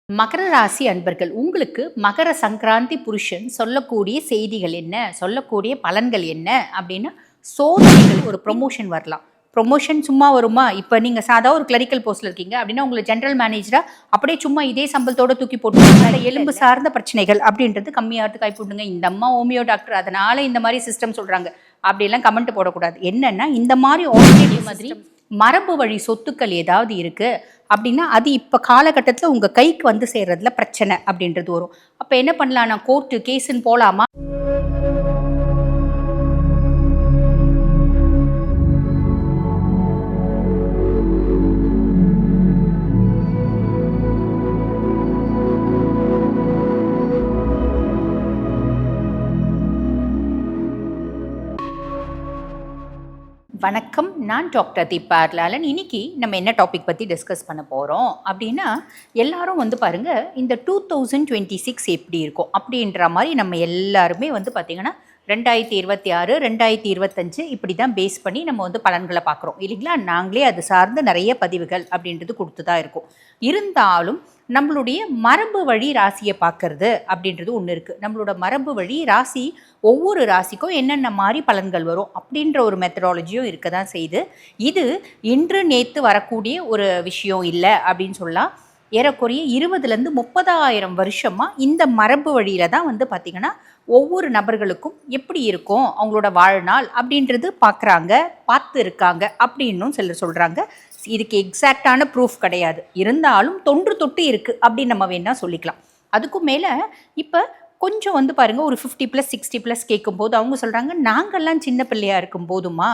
மகர ராசி அன்பர்கள், உங்களுக்கு மகர சங்கராந்தி புருஷன் சொல்லக்கூடிய செய்திகள் என்ன, சொல்லக்கூடிய பலன்கள் என்ன அப்படின்னா, சோதனைகள் ஒரு ப்ரொமோஷன் வரலாம். ப்ரொமோஷன் சும்மா வருமா? இப்போ நீங்கள் சாதா ஒரு கிளரிக்கல் போஸ்ட்டில் இருக்கீங்க அப்படின்னா உங்களை ஜென்ரல் மேனேஜராக அப்படியே சும்மா இதே சம்பளத்தோட தூக்கி போட்டு எலும்பு சார்ந்த பிரச்சனைகள் அப்படின்றது கம்மியாகிறது கைப்போட்டுங்க. இந்த அம்மா ஹோமியோ டாக்டர், அதனால இந்த மாதிரி சிஸ்டம் சொல்கிறாங்க அப்படிலாம் கமெண்ட் போடக்கூடாது. என்னன்னா, இந்த மாதிரி ஆல்ரெடி மாதிரி மரபு வழி சொத்துக்கள் ஏதாவது இருக்கு அப்படின்னா அது இப்போ காலகட்டத்தில் உங்கள் கைக்கு வந்து சேர்றதுல பிரச்சனை அப்படின்றது வரும். அப்போ என்ன பண்ணலாம்? நான் கோர்ட்டு கேஸுன்னு போகலாமா? வணக்கம், நான் டாக்டர் தீபா அர்லாலன். இன்னைக்கு நம்ம என்ன டாபிக் பற்றி டிஸ்கஸ் பண்ண போகிறோம் அப்படின்னா, எல்லாரும் வந்து பாருங்கள், இந்த 2026 எப்படி இருக்கும் அப்படின்ற மாதிரி நம்ம எல்லாருமே வந்து பார்த்திங்கன்னா 2026 2025 இப்படி தான் பேஸ் பண்ணி நம்ம வந்து பலன்களை பார்க்குறோம் இல்லைங்களா? நாங்களே அது சார்ந்து நிறைய பதிவுகள் அப்படின்றது கொடுத்து தான் இருக்கும். இருந்தாலும் நம்மளுடைய மரபு வழி ராசியை பார்க்கறது அப்படின்றது ஒன்று இருக்குது. நம்மளோட மரபு வழி ராசி ஒவ்வொரு ராசிக்கும் என்னென்ன மாதிரி பலன்கள் வரும் அப்படின்ற ஒரு மெத்தடாலஜியும் இருக்க தான் செய்யுது. இது இன்று நேற்று வரக்கூடிய ஒரு விஷயம் இல்லை அப்படின்னு சொல்லலாம். ஏறக்குறைய 20,000 30,000 வருஷமாக இந்த மரபு வழியில் தான் வந்து பார்த்திங்கன்னா ஒவ்வொரு நபர்களுக்கும் எப்படி இருக்கும் அவங்களோட வாழ்நாள் அப்படின்றது பார்த்து இருக்காங்க அப்படின்னும் சிலர் சொல்கிறாங்க. இதுக்கு எக்ஸாக்டான ப்ரூஃப் கிடையாது, இருந்தாலும் தொன்று தொட்டு இருக்குது அப்படின்னு நம்ம வேணால் சொல்லிக்கலாம். அதுக்கும் மேலே இப்போ கொஞ்சம் வந்து பாருங்கள், ஒரு 50+ 60+ கேட்கும்போது அவங்க சொல்கிறாங்க, நாங்கள்லாம் சின்ன பிள்ளையாக இருக்கும் போதுமா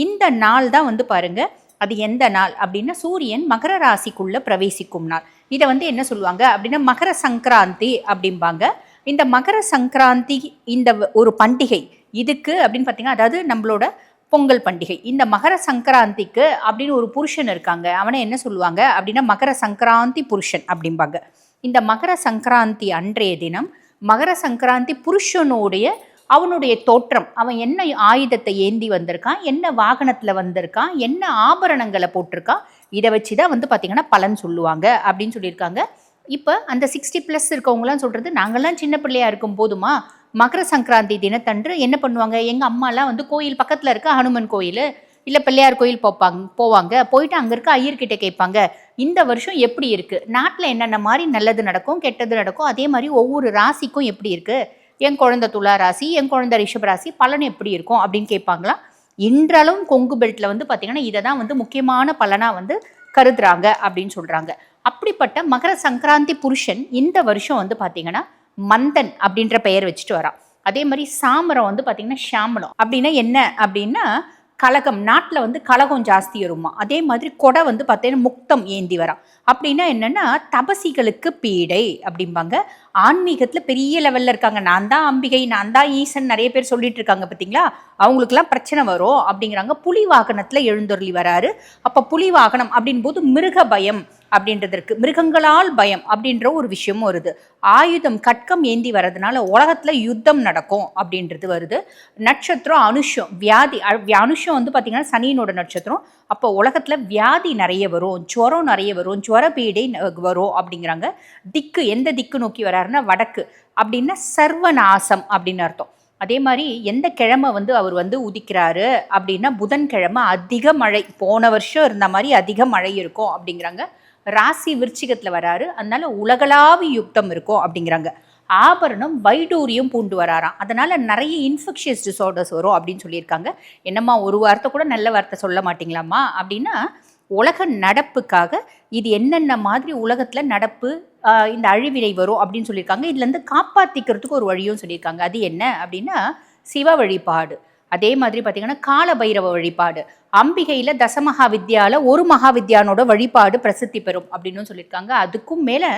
இந்த நாள் தான் வந்து பாருங்கள், அது எந்த நாள் அப்படின்னா சூரியன் மகர ராசிக்குள்ளே பிரவேசிக்கும் நாள். இதை வந்து என்ன சொல்லுவாங்க அப்படின்னா மகர சங்கராந்தி அப்படிம்பாங்க. இந்த மகர சங்கராந்தி இந்த ஒரு பண்டிகை இதுக்கு அப்படின்னு பார்த்தீங்கன்னா, அதாவது நம்மளோட பொங்கல் பண்டிகை, இந்த மகர சங்கராந்திக்கு அப்படின்னு ஒரு புருஷன் இருக்காங்க. அவனை என்ன சொல்லுவாங்க அப்படின்னா மகர சங்கராந்தி புருஷன் அப்படிம்பாங்க. இந்த மகர சங்கராந்தி அன்றைய தினம் மகர சங்கராந்தி புருஷனுடைய அவனுடைய தோற்றம், அவன் என்ன ஆயுதத்தை ஏந்தி வந்திருக்கான், என்ன வாகனத்தில் வந்திருக்கான், என்ன ஆபரணங்களை போட்டிருக்கான், இதை வச்சு தான் வந்து பார்த்திங்கன்னா பலன் சொல்லுவாங்க அப்படின்னு சொல்லியிருக்காங்க. இப்போ அந்த 60+ இருக்கவங்களாம் சொல்கிறது, நாங்கள்லாம் சின்ன பிள்ளையாக இருக்கும் போதுமா மகர சங்கராந்தி தினத்தன்று என்ன பண்ணுவாங்க, எங்கள் அம்மாலாம் வந்து கோயில் பக்கத்தில் இருக்க ஹனுமன் கோயில் இல்லை பிள்ளையார் கோயில் போவாங்க. போயிட்டு அங்கே இருக்க ஐயர்கிட்ட கேட்பாங்க, இந்த வருஷம் எப்படி இருக்குது, நாட்டில் என்னென்ன மாதிரி நல்லது நடக்கும் கெட்டது நடக்கும், அதே மாதிரி ஒவ்வொரு ராசிக்கும் எப்படி இருக்குது, என் குழந்தை துலா ராசி, என் குழந்தை ரிஷப ராசி பலன் எப்படி இருக்கும் அப்படின்னு கேட்பாங்களாம். இன்றளவும் கொங்கு பெல்ட்டில் வந்து பார்த்திங்கன்னா இதை தான் வந்து முக்கியமான பலனாக வந்து கருதுறாங்க அப்படின்னு சொல்கிறாங்க. அப்படிப்பட்ட மகர சங்கராந்தி புருஷன் இந்த வருஷம் வந்து பார்த்திங்கன்னா மந்தன் அப்படின்ற பெயர் வச்சுட்டு வரான். அதே மாதிரி சாமரம் வந்து பார்த்திங்கன்னா ஷாமலம் அப்படின்னா என்ன அப்படின்னா கலகம், நாட்டில் வந்து கலகம் ஜாஸ்தி வருமா. அதே மாதிரி கொடை வந்து பார்த்தீங்கன்னா முக்தம் ஏந்தி வரான். அப்படின்னா என்னென்னா தபசிகளுக்கு பீடை அப்படிம்பாங்க. ஆன்மீகத்தில் பெரிய லெவலில் இருக்காங்க, நான் தான் அம்பிகை, நான் தான் ஈசன் நிறைய பேர் சொல்லிட்டு இருக்காங்க பார்த்தீங்களா, அவங்களுக்குலாம் பிரச்சனை வரும் அப்படிங்கிறாங்க. புலி வாகனத்தில் எழுந்தொருளி வராரு. அப்போ புலி வாகனம் அப்படின் போது மிருக பயம் அப்படின்றது இருக்குது, மிருகங்களால் பயம் அப்படின்ற ஒரு விஷயமும் வருது. ஆயுதம் கட்கம் ஏந்தி வர்றதுனால உலகத்தில் யுத்தம் நடக்கும் அப்படின்றது வருது. நட்சத்திரம் அனுஷம், வியாதி. அனுஷம் வந்து பார்த்திங்கன்னா சனியினோட நட்சத்திரம். அப்போ உலகத்தில் வியாதி நிறைய வரும், ஜுவரம் நிறைய வரும், ஜுவர பீடை வரும் அப்படிங்கிறாங்க. திக்கு, எந்த திக்கு நோக்கி வராருன்னா வடக்கு அப்படின்னா சர்வநாசம் அப்படின்னு அர்த்தம். அதே மாதிரி எந்த கிழமை வந்து அவர் வந்து உதிக்கிறாரு அப்படின்னா புதன்கிழமை அதிக மழை, போன வருஷம் இருந்த மாதிரி அதிக மழை இருக்கும் அப்படிங்கிறாங்க. ராசி விருச்சிகத்தில் வராரு, அதனால உலகளாவிய யுத்தம் இருக்கும் அப்படிங்கிறாங்க. ஆபரணம் வைடூரியம் பூண்டு வராராம், அதனால நிறைய இன்ஃபெக்ஷியஸ் டிசார்டர்ஸ் வரும் அப்படின்னு சொல்லியிருக்காங்க. என்னம்மா ஒரு வார்த்தை கூட நல்ல வார்த்தை சொல்ல மாட்டிங்களாம்மா அப்படின்னா, உலக நடப்புக்காக இது என்னென்ன மாதிரி உலகத்தில் நடப்பு இந்த அழிவினை வரும் அப்படின்னு சொல்லியிருக்காங்க. இதுலேருந்து காப்பாற்றிக்கிறதுக்கு ஒரு வழியும் சொல்லியிருக்காங்க. அது என்ன அப்படின்னா சிவ வழிபாடு. அதே மாதிரி பார்த்திங்கன்னா கால பைரவ வழிபாடு, அம்பிகையில் தசமகா வித்யாவில் ஒரு மகாவித்யானோட வழிபாடு பிரசித்தி பெறும் அப்படின்னு சொல்லியிருக்காங்க. அதுக்கும் மேலே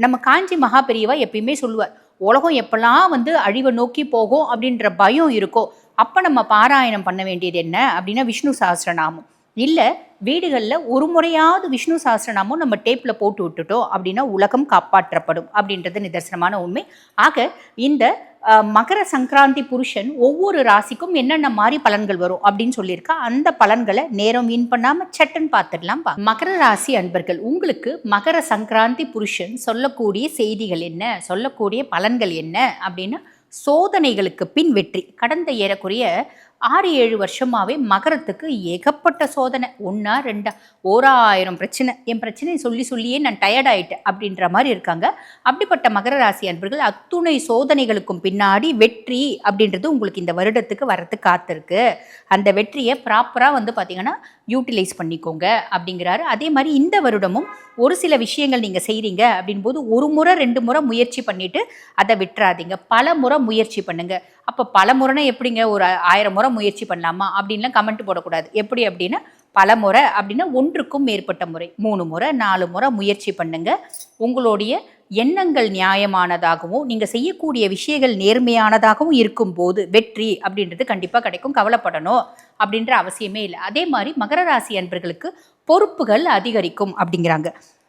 நம்ம காஞ்சி மகா பெரியவா எப்பயுமே சொல்லுவார், உலகம் எப்பெல்லாம் வந்து அழிவை நோக்கி போகும் அப்படின்ற பயம் இருக்கோ அப்போ நம்ம பாராயணம் பண்ண வேண்டியது என்ன அப்படின்னா விஷ்ணு சஹஸ்ரநாமம். இல்லை வீடுகளில் ஒரு முறையாவது விஷ்ணு சஹஸ்ரநாமம் நம்ம டேப்பில் போட்டு விட்டுட்டோம் அப்படின்னா உலகம் காப்பாற்றப்படும் அப்படின்றது நிதர்சனமான உண்மை. ஆக இந்த மகர சங்கராந்தி புருஷன் ஒவ்வொரு ராசிக்கும் என்னென்ன மாதிரி பலன்கள் வரும் அப்படின்னு சொல்லியிருக்கா. அந்த பலன்களை நேரம் வீண் பண்ணாம சட்டுன்னு பார்த்துடலாம். மகர ராசி அன்பர்கள், உங்களுக்கு மகர சங்கராந்தி புருஷன் சொல்லக்கூடிய செய்திகள் என்ன, சொல்லக்கூடிய பலன்கள் என்ன அப்படின்னா, சோதனைகளுக்கு பின் வெற்றி. கடந்த ஏறக்குறைய 6-7 வருஷமாவே மகரத்துக்கு ஏகப்பட்ட சோதனை, 1-2 1000 பிரச்சனை. என் பிரச்சனையை சொல்லி சொல்லியே நான் டயர்ட் ஆயிட்டேன் அப்படின்ற மாதிரி இருக்காங்க. அப்படிப்பட்ட மகர ராசி அன்பர்கள், அத்துணை சோதனைகளுக்கும் பின்னாடி வெற்றி அப்படின்றது உங்களுக்கு இந்த வருடத்துக்கு வரத்துக்கு காத்திருக்கு. அந்த வெற்றியை ப்ராப்பராக வந்து பார்த்தீங்கன்னா யூட்டிலைஸ் பண்ணிக்கோங்க அப்படிங்கிறாரு. அதே மாதிரி இந்த வருடமும் ஒரு சில விஷயங்கள் நீங்கள் செய்கிறீங்க அப்படின் போது 1 முறை 2 முறை முயற்சி பண்ணிவிட்டு அதை விட்டுறாதீங்க. பல முறை முயற்சி பண்ணுங்க. அப்போ பல முறைனா எப்படிங்க, ஒரு 1000 முறை முயற்சி பண்ணலாமா அப்படின்லாம் கமெண்ட் போடக்கூடாது. எப்படி அப்படின்னா, பல முறை அப்படின்னா 1க்கும் மேற்பட்ட முறை, 3 முறை 4 முறை முயற்சி பண்ணுங்க. உங்களுடைய எண்ணங்கள் நியாயமானதாகவும் நீங்கள் செய்யக்கூடிய விஷயங்கள் நேர்மையானதாகவும் இருக்கும்போது வெற்றி அப்படின்றது கண்டிப்பாக கிடைக்கும். கவலைப்படணும் அப்படின்ற அவசியமே இல்லை. அதே மாதிரி மகர ராசி அன்பர்களுக்கு பொறுப்புகள் அதிகரிக்கும் அப்படிங்கிறாங்க.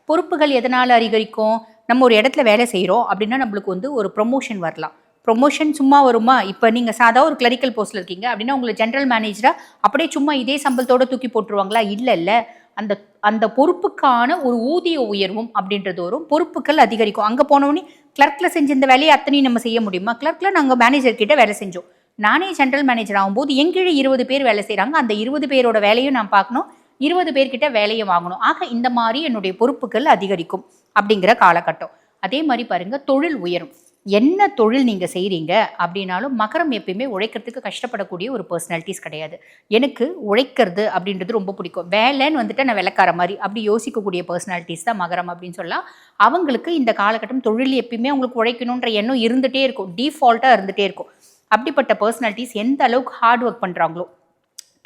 பொறுப்புகள் எதனால் அதிகரிக்கும்? நம்ம ஒரு இடத்துல வேலை செய்கிறோம் அப்படின்னா நம்மளுக்கு வந்து ஒரு ப்ரொமோஷன் வரலாம். ப்ரொமோஷன் சும்மா வருமா? இப்போ நீங்கள் சாதா ஒரு கிளரிக்கல் போஸ்ட்டில் இருக்கீங்க அப்படின்னா உங்களை ஜென்ரல் மேனேஜராக அப்படியே சும்மா இதே சம்பளத்தோடு தூக்கி போட்டுருவாங்களா? இல்லை. அந்த அந்த பொறுப்புக்கான ஒரு ஊதிய உயர்வும் அப்படின்றது வரும். பொறுப்புகள் அதிகரிக்கும். அங்கே போனோடனே கிளர்க்கில் செஞ்ச இந்த வேலையை அத்தனையும் நம்ம செய்ய முடியுமா? கிளர்க்கில் நாங்கள் மேனேஜர்கிட்ட வேலை செஞ்சோம். நானே ஜென்ரல் மேனேஜர் ஆகும்போது என் கீழே 20 பேர் வேலை செய்கிறாங்க. அந்த 20 பேரோட வேலையும் நான் பார்க்கணும், 20 பேர்கிட்ட வேலையை வாங்கணும். ஆக இந்த மாதிரி என்னுடைய பொறுப்புகள் அதிகரிக்கும் அப்படிங்கிற காலகட்டம். அதே மாதிரி பாருங்கள், தொழில் உயரும். என்ன தொழில் நீங்கள் செய்கிறீங்க அப்படின்னாலும் மகரம் எப்பயுமே உழைக்கிறதுக்கு கஷ்டப்படக்கூடிய ஒரு பர்சனாலிட்டிஸ் கிடையாது. எனக்கு உழைக்கிறது அப்படின்றது ரொம்ப பிடிக்கும். வேலைன்னு வந்துட்டு நான் வேலைக்கார மாதிரி அப்படி யோசிக்கக்கூடிய பர்சனாலிட்டிஸ் தான் மகரம் அப்படின்னு சொல்லலாம். அவங்களுக்கு இந்த காலகட்டம் தொழில் எப்பயுமே அவங்களுக்கு உழைக்கணுன்ற எண்ணம் இருந்துகிட்டே இருக்கும், டிஃபால்ட்டாக இருந்துகிட்டே இருக்கும். அப்படிப்பட்ட பர்சனாலிட்டிஸ் எந்த அளவுக்கு ஹார்ட் ஒர்க் பண்ணுறாங்களோ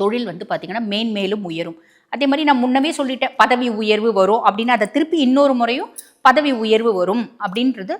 தொழில் வந்து பார்த்திங்கன்னா மேன்மேலும் உயரும். அதே மாதிரி நான் முன்னமே சொல்லிட்டேன், பதவி உயர்வு வரும் அப்படின்னு, அதை திருப்பி இன்னொரு முறையும் பதவி உயர்வு வரும் அப்படின்றது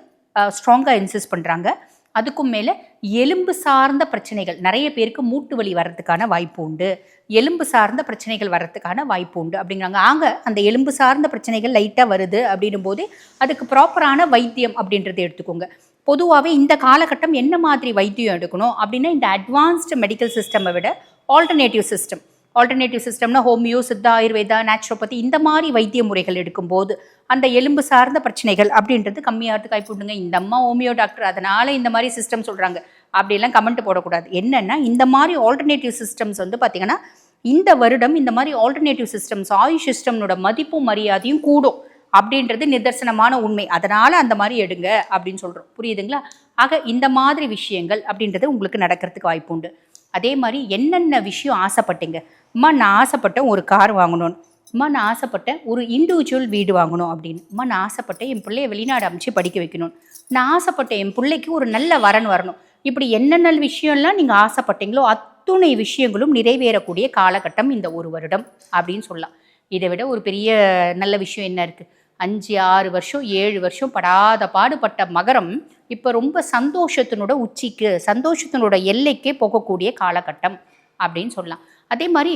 ஸ்ட்ராங்காக இன்சிஸ்ட் பண்ணுறாங்க. அதுக்கும் மேலே எலும்பு சார்ந்த பிரச்சனைகள், நிறைய பேருக்கு மூட்டு வலி வர்றதுக்கான வாய்ப்பு உண்டு, எலும்பு சார்ந்த பிரச்சனைகள் வர்றதுக்கான வாய்ப்பு உண்டு அப்படிங்கிறாங்க. அந்த எலும்பு சார்ந்த பிரச்சனைகள் லைட்டாக வருது அப்படின்னும் போது அதுக்கு ப்ராப்பரான வைத்தியம் அப்படின்றத எடுத்துக்கோங்க. பொதுவாகவே இந்த காலகட்டம் என்ன மாதிரி வைத்தியம் எடுக்கணும் அப்படின்னா, இந்த அட்வான்ஸ்டு மெடிக்கல் சிஸ்டமை விட ஆல்டர்னேட்டிவ் சிஸ்டம்னா ஹோமியோ, சித்தா, ஆயுர்வேதா, நேச்சுரோபதி இந்த மாதிரி வைத்திய முறைகள் எடுக்கும்போது அந்த எலும்பு சார்ந்த பிரச்சனைகள் அப்படின்றது கம்மியாகிறதுக்கு வாய்ப்பு உண்டுங்க. இந்த அம்மா ஹோமியோ டாக்டர் அதனால் இந்த மாதிரி சிஸ்டம் சொல்கிறாங்க அப்படிலாம் கமெண்ட் போடக்கூடாது. என்னென்னா, இந்த மாதிரி ஆல்டர்னேட்டிவ் சிஸ்டம்ஸ் வந்து பார்த்திங்கன்னா இந்த வருடம் இந்த மாதிரி ஆல்டர்னேட்டிவ் சிஸ்டம்ஸ், ஆயுஷ் சிஸ்டம்னோட மதிப்பும் மரியாதையும் கூடும் அப்படின்றது நிதர்சனமான உண்மை. அதனால் அந்த மாதிரி எடுங்க அப்படின்னு சொல்கிறோம். புரியுதுங்களா? ஆக இந்த மாதிரி விஷயங்கள் அப்படின்றது உங்களுக்கு நடக்கிறதுக்கு வாய்ப்பு உண்டு. அதே மாதிரி என்னென்ன விஷயம் ஆசைப்பட்டீங்க? அம்மா நான் ஆசைப்பட்டேன் ஒரு கார் வாங்கணும்னு, அம்மா நான் ஆசைப்பட்டேன் ஒரு இண்டிவிஜுவல் வீடு வாங்கணும் அப்படின்னு, அம்மா நான் ஆசைப்பட்டேன் என் பிள்ளைய வெளிநாடு அமைச்சு படிக்க வைக்கணும், நான் ஆசைப்பட்டேன் என் பிள்ளைக்கு ஒரு நல்ல வரன் வரணும். இப்படி என்னென்ன விஷயம்லாம் நீங்கள் ஆசைப்பட்டீங்களோ அத்துணை விஷயங்களும் நிறைவேறக்கூடிய காலகட்டம் இந்த ஒரு வருடம் அப்படின்னு சொல்லலாம். இதை விட ஒரு பெரிய நல்ல விஷயம் என்ன இருக்குது? 5-6 வருஷம் 7 வருஷம் படாத பாடுபட்ட மகரம் இப்போ ரொம்ப சந்தோஷத்தினோட உச்சிக்கு, சந்தோஷத்தினோட எல்லைக்கே போகக்கூடிய காலகட்டம் அப்படின்னு சொல்லலாம். அதே மாதிரி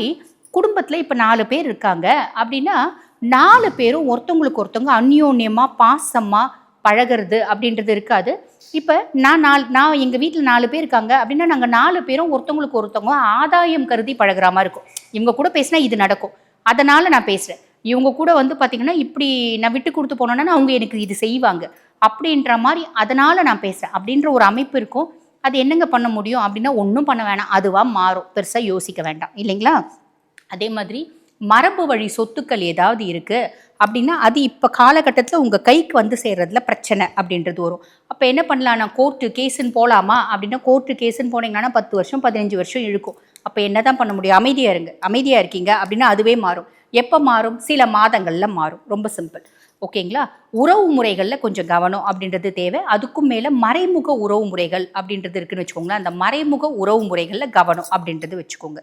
குடும்பத்தில் இப்போ 4 பேர் இருக்காங்க அப்படின்னா 4 பேரும் ஒருத்தவங்களுக்கு ஒருத்தவங்க அந்யோன்யமாக பாசமாக பழகிறது அப்படின்றது இருக்காது. இப்போ நான் எங்கள் வீட்டில் 4 பேர் இருக்காங்க அப்படின்னா நாங்கள் 4 பேரும் ஒருத்தவங்களுக்கு ஒருத்தவங்க ஆதாயம் கருதி பழகிற மாதிரி இருக்கும். இவங்க கூட பேசினா இது நடக்கும், அதனால் நான் பேசுகிறேன். இவங்க கூட வந்து பார்த்திங்கன்னா இப்படி நான் விட்டு கொடுத்து போனோன்னா அவங்க எனக்கு இது செய்வாங்க அப்படின்ற மாதிரி, அதனால் நான் பேசுகிறேன் அப்படின்ற ஒரு அமைப்பு இருக்கும். அது என்னங்க பண்ண முடியும் அப்படின்னா, ஒன்றும் பண்ண வேணாம், அதுவாக மாறும், பெருசாக யோசிக்க வேண்டாம் இல்லைங்களா? அதே மாதிரி மரபு வழி சொத்துக்கள் ஏதாவது இருக்குது அப்படின்னா அது இப்போ காலகட்டத்தில் உங்கள் கைக்கு வந்து சேர்றதுல பிரச்சனை அப்படின்றது வரும். அப்போ என்ன பண்ணலாம்? நான் கோர்ட்டு கேஸுன்னு போகலாமா அப்படின்னா, கோர்ட்டு கேஸுன்னு போனீங்கன்னா 10 வருஷம் 15 வருஷம் இழுக்கும். அப்போ என்ன தான் பண்ண முடியும்? அமைதியாக இருக்கீங்க அப்படின்னா அதுவே மாறும். எப்போ மாறும்? சில மாதங்களில் மாறும். ரொம்ப சிம்பிள். ஓகேங்களா? உறவு முறைகளில் கொஞ்சம் கவனம் அப்படின்றது தேவை. அதுக்கும் மேலே மறைமுக உறவு முறைகள் அப்படின்றது இருக்குன்னு வச்சுக்கோங்களேன். அந்த மறைமுக உறவு முறைகளில் கவனம் அப்படின்றது வச்சுக்கோங்க.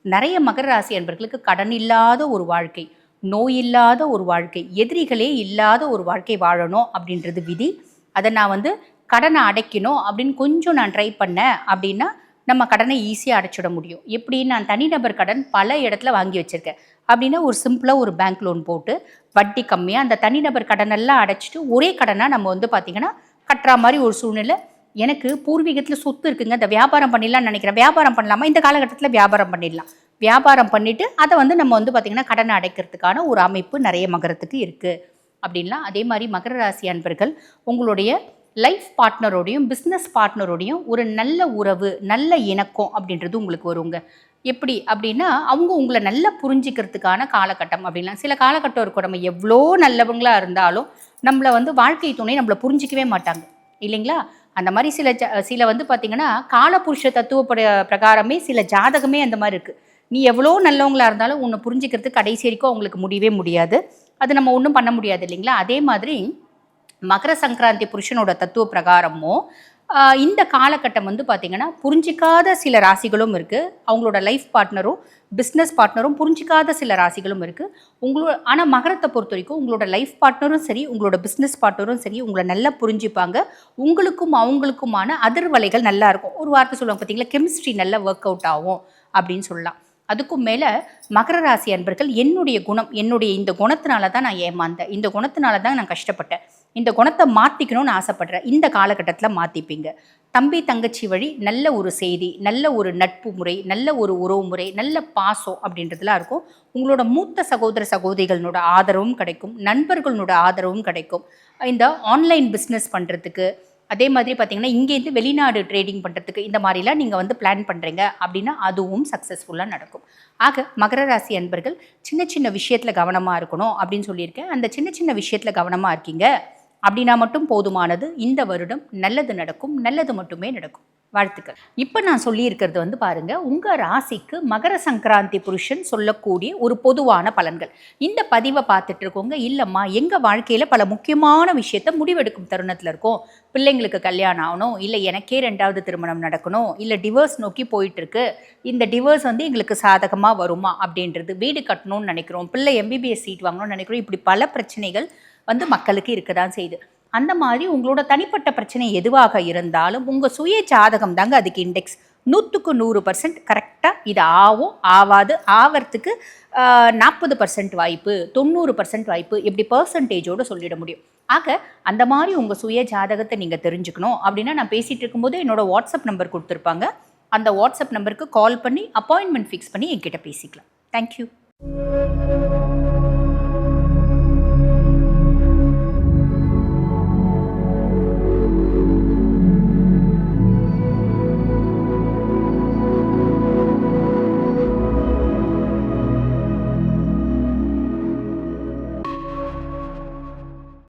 நிறைய மகர ராசி அன்பர்களுக்கு கடன் இல்லாத ஒரு வாழ்க்கை, நோய் இல்லாத ஒரு வாழ்க்கை, எதிரிகளே இல்லாத ஒரு வாழ்க்கை வாழணும் அப்படின்றது விதி. அதை நான் கடனை அடைக்கணும் அப்படின்னு கொஞ்சம் நான் ட்ரை பண்ணேன் அப்படின்னா நம்ம கடனை ஈஸியாக அடைச்சிட முடியும். எப்படி? நான் தனிநபர் கடன் பல இடத்துல வாங்கி வச்சுருக்கேன் அப்படின்னா ஒரு சிம்பிளாக ஒரு பேங்க் லோன் போட்டு வட்டி கம்மியாக அந்த தனிநபர் கடனெல்லாம் அடைச்சிட்டு ஒரே கடனாக நம்ம பார்த்திங்கன்னா கட்டுற மாதிரி ஒரு சூழ்நிலை எனக்கு பூர்வீகத்தில் சொத்து இருக்குங்க, இந்த வியாபாரம் பண்ணிடலாம்னு நினைக்கிறேன். வியாபாரம் பண்ணலாமா? இந்த காலகட்டத்தில் வியாபாரம் பண்ணிடலாம். வியாபாரம் பண்ணிவிட்டு அதை வந்து நம்ம வந்து பார்த்திங்கன்னா கடனை அடைக்கிறதுக்கான ஒரு அமைப்பு நிறைய மகரத்துக்கு இருக்குது அப்படின்லாம். அதே மாதிரி மகர ராசி அன்பர்கள் உங்களுடைய லைஃப் பார்ட்னரோடையும் பிஸ்னஸ் பார்ட்னரோடையும் ஒரு நல்ல உறவு, நல்ல இணக்கம் அப்படின்றது உங்களுக்கு வருங்க. எப்படி அப்படின்னா, அவங்க உங்களை நல்லா புரிஞ்சிக்கிறதுக்கான காலகட்டம் அப்படின்லாம். சில காலகட்டம் இருக்கும், நம்ம எவ்வளோ நல்லவங்களாக இருந்தாலும் நம்மளை வந்து வாழ்க்கை துணை நம்மளை புரிஞ்சிக்கவே மாட்டாங்க இல்லைங்களா? அந்த மாதிரி சில வந்து பார்த்திங்கன்னா காலபுருஷ தத்துவ பிரகாரமே சில ஜாதகமே அந்த மாதிரி இருக்குது. நீ எவ்வளோ நல்லவங்களாக இருந்தாலும் உன்னை புரிஞ்சிக்கிறதுக்கு கடைசி வரைக்கும் அவங்களுக்கு முடியவே முடியாது. அது நம்ம ஒன்றும் பண்ண முடியாது இல்லைங்களா? அதே மாதிரி மகர சங்கராந்தி புருஷனோட தத்துவ பிரகாரமும் இந்த காலகட்டம் வந்து பார்த்திங்கன்னா புரிஞ்சிக்காத சில ராசிகளும் இருக்குது. அவங்களோட லைஃப் பார்ட்னரும் பிஸ்னஸ் பார்ட்னரும் புரிஞ்சிக்காத சில ராசிகளும் இருக்குது. ஆனால் மகரத்தை பொறுத்த வரைக்கும் உங்களோட லைஃப் பார்ட்னரும் சரி, உங்களோட பிஸ்னஸ் பார்ட்னரும் சரி உங்களை நல்லா புரிஞ்சுப்பாங்க. உங்களுக்கும் அவங்களுக்குமான அதிர்வலைகள் நல்லா இருக்கும். ஒரு வார்த்தை சொல்லுவாங்க பார்த்தீங்களா, கெமிஸ்ட்ரி நல்லா ஒர்க் அவுட் ஆகும் அப்படின்னு சொல்லலாம். அதுக்கும் மேலே மகர ராசி அன்பர்கள் என்னுடைய இந்த குணத்தினால தான் நான் ஏமாந்தேன், இந்த குணத்தினால தான் நான் கஷ்டப்பட்டேன், இந்த குணத்தை மாற்றிக்கணும்னு ஆசைப்படுறேன். இந்த காலகட்டத்தில் மாற்றிப்பீங்க. தம்பி தங்கச்சி வழி நல்ல ஒரு செய்தி, நல்ல ஒரு நட்பு முறை, நல்ல ஒரு உறவு முறை, நல்ல பாசம் அப்படின்றதுலாம் இருக்கும். உங்களோட மூத்த சகோதர சகோதரிகளோட ஆதரவும் கிடைக்கும், நண்பர்களோட ஆதரவும் கிடைக்கும். இந்த ஆன்லைன் பிஸ்னஸ் பண்ணுறதுக்கு, அதே மாதிரி பார்த்திங்கன்னா இங்கேருந்து வெளிநாடு ட்ரேடிங் பண்ணுறதுக்கு இந்த மாதிரிலாம் நீங்கள் வந்து பிளான் பண்ணுறீங்க அப்படின்னா அதுவும் சக்ஸஸ்ஃபுல்லாக நடக்கும். ஆக மகர ராசி அன்பர்கள் சின்ன சின்ன விஷயத்தில் கவனமாக இருக்கணும் அப்படின்னு சொல்லியிருக்கேன். அந்த சின்ன சின்ன விஷயத்தில் கவனமாக இருக்கீங்க அப்படின்னா மட்டும் போதுமானது. இந்த வருடம் நல்லது நடக்கும், நல்லது மட்டுமே நடக்கும். வாழ்த்துக்கள். இப்போ நான் சொல்லியிருக்கிறது வந்து பாருங்கள், உங்கள் ராசிக்கு மகர சங்கராந்தி புருஷன் சொல்லக்கூடிய ஒரு பொதுவான பலன்கள். இந்த பதிவை பார்த்துட்டு இருக்கோங்க, இல்லைம்மா எங்கள் வாழ்க்கையில் பல முக்கியமான விஷயத்த முடிவெடுக்கும் தருணத்தில் இருக்கோம். பிள்ளைங்களுக்கு கல்யாணம் ஆகணும், இல்லை எனக்கே 2வது திருமணம் நடக்கணும், இல்லை டிவோர்ஸ் நோக்கி போயிட்டுருக்கு, இந்த டிவோர்ஸ் வந்து எங்களுக்கு சாதகமாக வருமா அப்படின்றது, வீடு கட்டணும்னு நினைக்கிறோம், பிள்ளை MBBS சீட் வாங்கணும்னு நினைக்கிறோம், இப்படி பல பிரச்சனைகள் வந்து மக்களுக்கு இருக்க தான் செய்யுது. அந்த மாதிரி உங்களோட தனிப்பட்ட பிரச்சனை எதுவாக இருந்தாலும் உங்கள் சுய ஜாதகம் தாங்க அதுக்கு இண்டெக்ஸ். 100க்கு 100% கரெக்டாக இது ஆகும், ஆவாது, ஆவறதுக்கு 40% வாய்ப்பு, 90% வாய்ப்பு, இப்படி பர்சன்டேஜோடு சொல்லிட முடியும். ஆக அந்த மாதிரி உங்கள் சுய ஜாதகத்தை நீங்கள் தெரிஞ்சுக்கணும் அப்படின்னா, நான் பேசிகிட்டு இருக்கும்போது என்னோடய வாட்ஸ்அப் நம்பர் கொடுத்துருப்பாங்க, அந்த வாட்ஸ்அப் நம்பருக்கு கால் பண்ணி அப்பாயின்மெண்ட் ஃபிக்ஸ் பண்ணி என்கிட்ட பேசிக்கலாம். தேங்க்யூ.